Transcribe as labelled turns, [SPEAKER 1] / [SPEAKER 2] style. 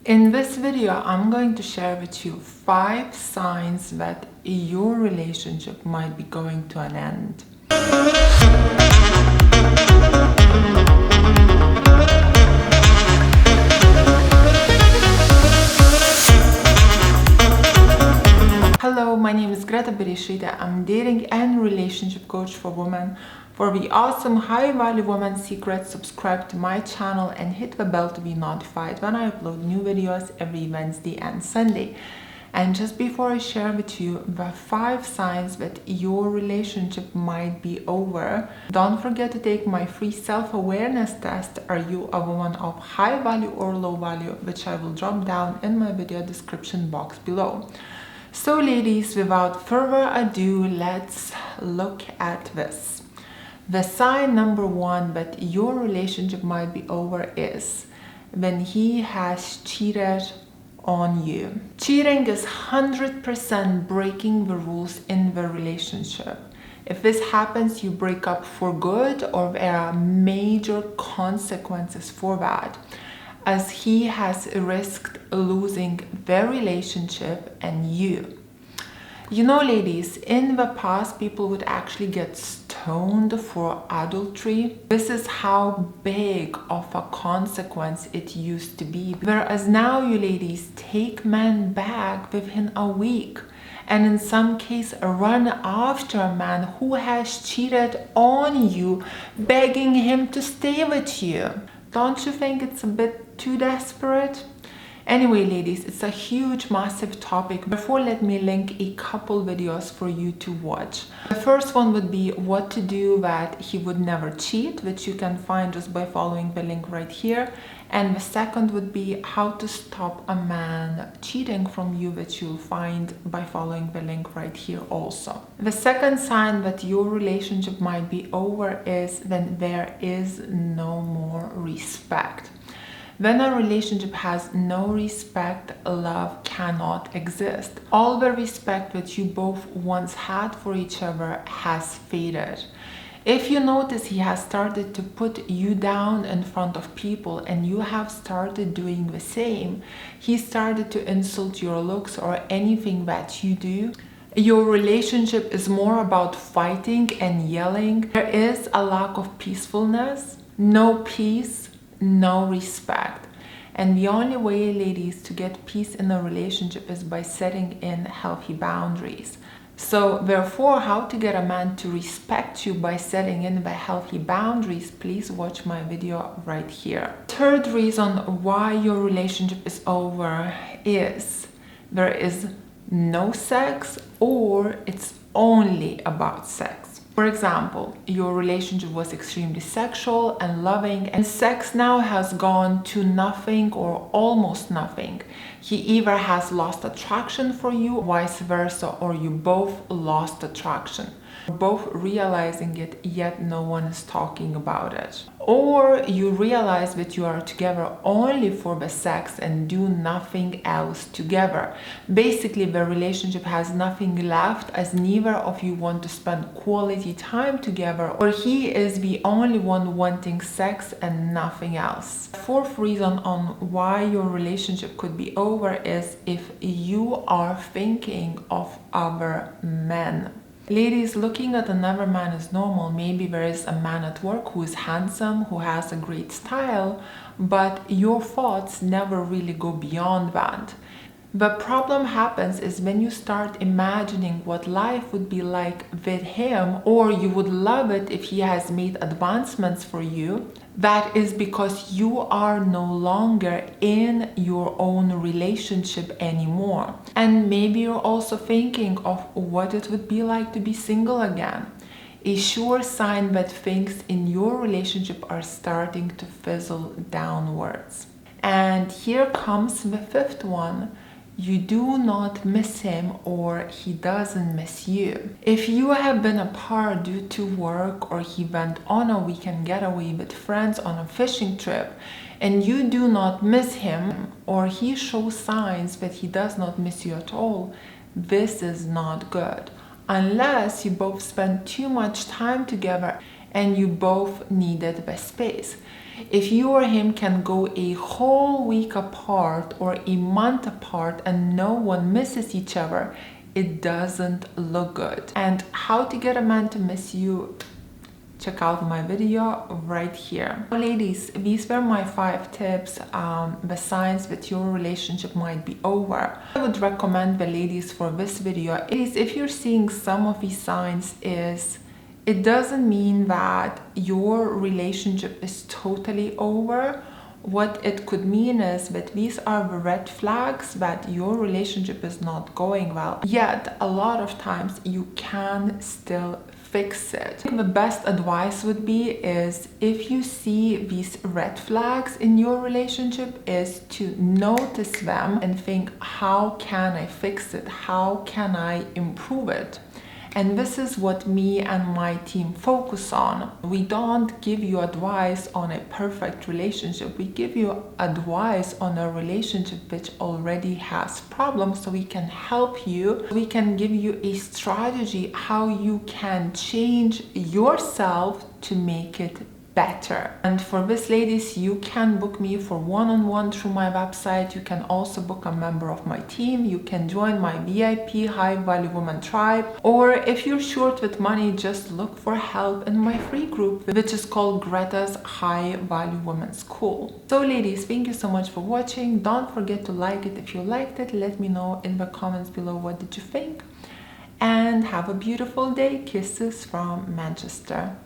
[SPEAKER 1] In this video, I'm going to share with you 5 signs that your relationship might be going to an end. Hello, my name is Greta Bereisaite. I'm dating and relationship coach for women. For the awesome high-value woman secrets, subscribe to my channel and hit the bell to be notified when I upload new videos every Wednesday and Sunday. And just before I share with you the 5 signs that your relationship might be over, don't forget to take my free self-awareness test. Are you a woman of high value or low value? Which I will drop down in my video description box below. So ladies, without further ado, let's look at this. The sign number 1 that your relationship might be over is when he has cheated on you. Cheating is 100% breaking the rules in the relationship. If this happens, you break up for good, or there are major consequences for that, as he has risked losing their relationship and you. You know, ladies, in the past, people would actually get stoned for adultery. This is how big of a consequence it used to be. Whereas now, you ladies take men back within a week, and in some case run after a man who has cheated on you, begging him to stay with you. Don't you think it's a bit too desperate? Anyway, ladies, it's a huge, massive topic. Therefore, let me link a couple videos for you to watch. The first one would be what to do that he would never cheat, which you can find just by following the link right here. And the second would be how to stop a man cheating from you, which you'll find by following the link right here also. The second sign that your relationship might be over is when there is no more respect. When a relationship has no respect, love cannot exist. All the respect that you both once had for each other has faded. If you notice, he has started to put you down in front of people and you have started doing the same. He started to insult your looks or anything that you do. Your relationship is more about fighting and yelling. There is a lack of peacefulness, no peace, no respect. And the only way, ladies, to get peace in a relationship is by setting in healthy boundaries. So therefore, how to get a man to respect you by setting in the healthy boundaries, please watch my video right here. Third reason why your relationship is over is there is no sex, or it's only about sex. For example, your relationship was extremely sexual and loving, and sex now has gone to nothing or almost nothing. He either has lost attraction for you, vice versa, or you both lost attraction. Both realizing it, yet no one is talking about it. Or you realize that you are together only for the sex and do nothing else together. Basically, the relationship has nothing left, as neither of you want to spend quality time together, or he is the only one wanting sex and nothing else. Fourth reason on why your relationship could be over is if you are thinking of other men. Ladies, looking at another man is normal. Maybe there is a man at work who is handsome, who has a great style, but your thoughts never really go beyond that. The problem happens is when you start imagining what life would be like with him, or you would love it if he has made advancements for you. That is because you are no longer in your own relationship anymore. And maybe you're also thinking of what it would be like to be single again. A sure sign that things in your relationship are starting to fizzle downwards. And here comes the fifth one. You do not miss him, or he doesn't miss you. If you have been apart due to work, or he went on a weekend getaway with friends on a fishing trip, and you do not miss him, or he shows signs that he does not miss you at all, this is not good. Unless you both spend too much time together and you both needed the space. If you or him can go a whole week apart or a month apart and no one misses each other, it doesn't look good. And how to get a man to miss you, check out my video right here. So ladies, these were my 5 tips, the signs that your relationship might be over. I would recommend the ladies for this video is, if you're seeing some of these signs, it doesn't mean that your relationship is totally over. What it could mean is that these are the red flags that your relationship is not going well. Yet, a lot of times you can still fix it. The best advice would be is, if you see these red flags in your relationship, is to notice them and think, how can I fix it? How can I improve it? And this is what me and my team focus on. We don't give you advice on a perfect relationship. We give you advice on a relationship which already has problems, so we can help you. We can give you a strategy how you can change yourself to make it better. And for this, ladies, you can book me for one-on-one through my website. You can also book a member of my team. You can join my VIP High Value Woman tribe, or if you're short with money, just look for help in my free group, which is called Greta's High Value Woman School. So ladies, thank you so much for watching. Don't forget to like it if you liked it. Let me know in the comments below, what did you think, and have a beautiful day. Kisses from Manchester.